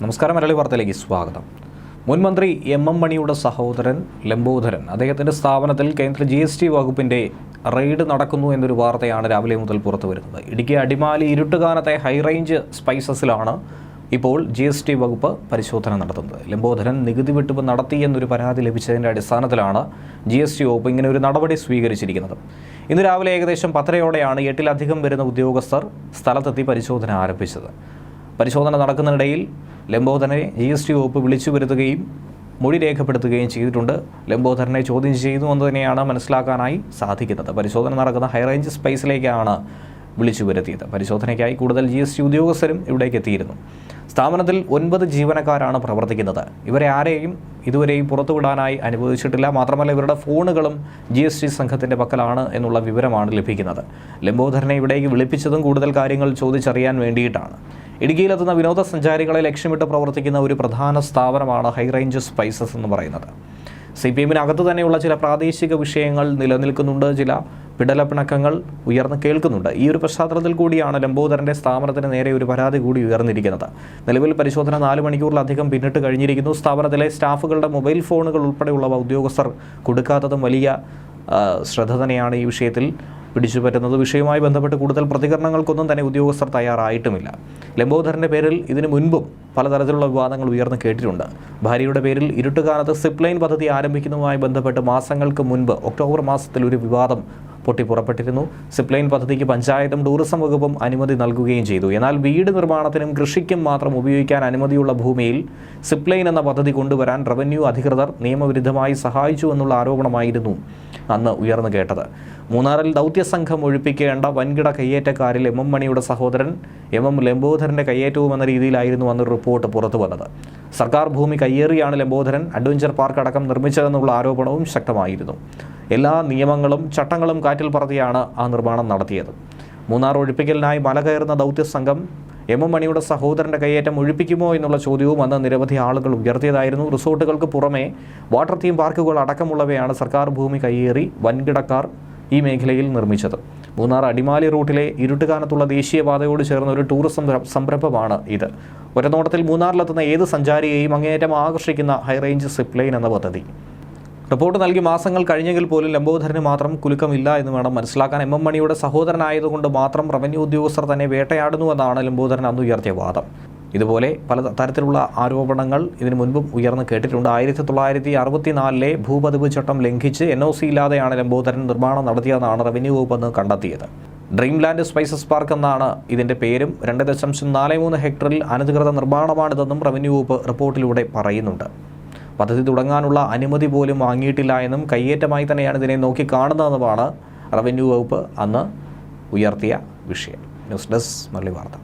നമസ്കാരം. മലയാളി വാർത്തയിലേക്ക് സ്വാഗതം. മുൻ മന്ത്രി എം മണിയുടെ സഹോദരൻ ലംബോദരൻ അദ്ദേഹത്തിൻ്റെ സ്ഥാപനത്തിൽ കേന്ദ്ര GST വകുപ്പിൻ്റെ റെയ്ഡ് നടക്കുന്നു എന്നൊരു വാർത്തയാണ് രാവിലെ മുതൽ പുറത്തു വരുന്നത്. ഇടുക്കി അടിമാലി ഇരുട്ടുകാനത്തെ ഹൈറേഞ്ച് സ്പൈസസിലാണ് ഇപ്പോൾ GST വകുപ്പ് പരിശോധന നടത്തുന്നത്. ലംബോദരൻ നികുതി വെട്ടിപ്പ് നടത്തിയെന്നൊരു പരാതി ലഭിച്ചതിൻ്റെ അടിസ്ഥാനത്തിലാണ് GST വകുപ്പ് ഇങ്ങനെ ഒരു നടപടി സ്വീകരിച്ചിരിക്കുന്നത്. ഇന്ന് രാവിലെ ഏകദേശം 10:00-ഓടെയാണ് 8-ലധികം വരുന്ന ഉദ്യോഗസ്ഥർ സ്ഥലത്തെത്തി പരിശോധന ആരംഭിച്ചത്. പരിശോധന നടക്കുന്നതിനിടയിൽ ലംബോദരനെ GST വകുപ്പ് വിളിച്ചു വരുത്തുകയും മൊഴി രേഖപ്പെടുത്തുകയും ചെയ്തിട്ടുണ്ട്. ലംബോദരനെ ചോദ്യം ചെയ്യുന്നു എന്ന് തന്നെയാണ് മനസ്സിലാക്കാനായി സാധിക്കുന്നത്. പരിശോധന നടക്കുന്ന ഹൈറേഞ്ച് സ്പേസിലേക്കാണ് വിളിച്ചു വരുത്തിയത്. പരിശോധനയ്ക്കായി കൂടുതൽ GST ഉദ്യോഗസ്ഥരും ഇവിടേക്ക് എത്തിയിരുന്നു. സ്ഥാപനത്തിൽ 9 ജീവനക്കാരാണ് പ്രവർത്തിക്കുന്നത്. ഇവരെ ആരെയും ഇതുവരെയും പുറത്തുവിടാനായി അനുവദിച്ചിട്ടില്ല. മാത്രമല്ല ഇവരുടെ ഫോണുകളും GST സംഘത്തിൻ്റെ പക്കലാണ് എന്നുള്ള വിവരമാണ് ലഭിക്കുന്നത്. ലംബോദരനെ ഇവിടേക്ക് വിളിപ്പിച്ചതും കൂടുതൽ കാര്യങ്ങൾ ചോദിച്ചറിയാൻ വേണ്ടിയിട്ടാണ്. ഇടുക്കിയിലെത്തുന്ന വിനോദസഞ്ചാരികളെ ലക്ഷ്യമിട്ട് പ്രവർത്തിക്കുന്ന ഒരു പ്രധാന സ്ഥാപനമാണ് ഹൈറേഞ്ച് സ്പൈസസ് എന്ന് പറയുന്നത്. CPM-നകത്ത് തന്നെയുള്ള ചില പ്രാദേശിക വിഷയങ്ങൾ നിലനിൽക്കുന്നുണ്ട്. ചില പിടലപ്പിണക്കങ്ങൾ ഉയർന്നു കേൾക്കുന്നുണ്ട്. ഈ ഒരു പശ്ചാത്തലത്തിൽ കൂടിയാണ് ലംബോദരൻ്റെ സ്ഥാപനത്തിന് നേരെ ഒരു പരാതി കൂടി ഉയർന്നിരിക്കുന്നത്. നിലവിൽ പരിശോധന 4 മണിക്കൂറിലധികം പിന്നിട്ട് കഴിഞ്ഞിരിക്കുന്നു. സ്ഥാപനത്തിലെ സ്റ്റാഫുകളുടെ മൊബൈൽ ഫോണുകൾ ഉൾപ്പെടെയുള്ളവ ഉദ്യോഗസ്ഥർ കൊടുക്കാത്തതും വലിയ ശ്രദ്ധ തന്നെയാണ് ഈ വിഷയത്തിൽ പിടിച്ചുപറ്റുന്നത്. വിഷയവുമായി ബന്ധപ്പെട്ട് കൂടുതൽ പ്രതികരണങ്ങൾക്കൊന്നും തന്നെ ഉദ്യോഗസ്ഥർ തയ്യാറായിട്ടുമില്ല. ലംബോദരൻ്റെ പേരിൽ ഇതിനു മുൻപും പലതരത്തിലുള്ള വിവാദങ്ങൾ ഉയർന്നു കേട്ടിട്ടുണ്ട്. ഭാര്യയുടെ പേരിൽ ഇരുട്ടുകാലത്ത് സിപ്ലൈൻ പദ്ധതി ആരംഭിക്കുന്നതുമായി ബന്ധപ്പെട്ട് മാസങ്ങൾക്ക് മുൻപ് ഒക്ടോബർ മാസത്തിൽ ഒരു വിവാദം പൊട്ടിപ്പുറപ്പെട്ടിരുന്നു. സിപ്ലൈൻ പദ്ധതിക്ക് പഞ്ചായത്തും ടൂറിസം വകുപ്പും അനുമതി നൽകുകയും ചെയ്തു. എന്നാൽ വീട് നിർമ്മാണത്തിനും കൃഷിക്കും മാത്രം ഉപയോഗിക്കാൻ അനുമതിയുള്ള ഭൂമിയിൽ സിപ്ലൈൻ എന്ന പദ്ധതി കൊണ്ടുവരാൻ റവന്യൂ അധികൃതർ നിയമവിരുദ്ധമായി സഹായിച്ചു എന്നുള്ള ആരോപണമായിരുന്നു അന്ന് ഉയർന്നു കേട്ടത്. മൂന്നാറിൽ ദൗത്യസംഘം ഒഴിപ്പിക്കേണ്ട വൻകിട കയ്യേറ്റക്കാരിൽ M മണിയുടെ സഹോദരൻ M ലംബോദരൻ്റെ കയ്യേറ്റവും എന്ന രീതിയിലായിരുന്നു അന്നൊരു റിപ്പോർട്ട് പുറത്തു വന്നത്. സർക്കാർ ഭൂമി കയ്യേറിയാണ് ലംബോദരൻ അഡ്വഞ്ചർ പാർക്ക് അടക്കം നിർമ്മിച്ചതെന്നുള്ള ആരോപണവും ശക്തമായിരുന്നു. എല്ലാ നിയമങ്ങളും ചട്ടങ്ങളും കാറ്റിൽ പറത്തിയാണ് ആ നിർമ്മാണം നടത്തിയത്. മൂന്നാർ ഒഴിപ്പിക്കലിനായി മല കയറുന്ന ദൗത്യസംഘം M മണിയുടെ സഹോദരൻ്റെ കയ്യേറ്റം ഒഴിപ്പിക്കുമോ എന്നുള്ള ചോദ്യവും അന്ന് നിരവധി ആളുകൾ ഉയർത്തിയതായിരുന്നു. റിസോർട്ടുകൾക്ക് പുറമെ വാട്ടർ തീം പാർക്കുകൾ അടക്കമുള്ളവയാണ് സർക്കാർ ഭൂമി കയ്യേറി വൻകിടക്കാർ ഈ മേഖലയിൽ നിർമ്മിച്ചത്. മൂന്നാർ അടിമാലി റൂട്ടിലെ ഇരുട്ടുകാനത്തുള്ള ദേശീയപാതയോട് ചേർന്ന ഒരു ടൂറിസം സംരംഭമാണ് ഇത്. ഒരനോട്ടത്തിൽ മൂന്നാറിലെത്തുന്ന ഏത് സഞ്ചാരിയെയും അങ്ങേയറ്റം ആകർഷിക്കുന്ന ഹൈറേഞ്ച് സിപ്ലൈൻ എന്ന പദ്ധതി. റിപ്പോർട്ട് നൽകി മാസങ്ങൾ കഴിഞ്ഞെങ്കിൽ പോലും ലംബോദരന് മാത്രം കുലുക്കമില്ല എന്ന് വേണം മനസ്സിലാക്കാൻ. M മണിയുടെ സഹോദരനായതുകൊണ്ട് മാത്രം റവന്യൂ ഉദ്യോഗസ്ഥർ തന്നെ വേട്ടയാടുന്നുവെന്നാണ് ലംബോദരൻ അന്ന് ഉയർത്തിയ വാദം. ഇതുപോലെ പല തരത്തിലുള്ള ആരോപണങ്ങൾ ഇതിനു മുൻപും ഉയർന്നു കേട്ടിട്ടുണ്ട്. 1964-ലെ ഭൂപതിവ് ചട്ടം ലംഘിച്ച് NOC ഇല്ലാതെയാണ് ലംബോദരൻ നിർമ്മാണം നടത്തിയതെന്നാണ് റവന്യൂ വകുപ്പ് അന്ന് കണ്ടെത്തിയത്. ഡ്രീംലാൻഡ് സ്പൈസസ് പാർക്ക് എന്നാണ് ഇതിൻ്റെ പേരും. 2.43 ഹെക്ടറിൽ അനധികൃത നിർമ്മാണമാണിതെന്നും റവന്യൂ വകുപ്പ് റിപ്പോർട്ടിലൂടെ പറയുന്നുണ്ട്. പദ്ധതി തുടങ്ങാനുള്ള അനുമതി പോലും വാങ്ങിയിട്ടില്ല എന്നും കയ്യേറ്റമായി തന്നെയാണ് ഇതിനെ നോക്കിക്കാണുന്നതെന്നുമാണ് റവന്യൂ വകുപ്പ് അന്ന് ഉയർത്തിയ വിഷയം. ന്യൂസ് ഡെസ്ക് മലയാളി വാർത്ത.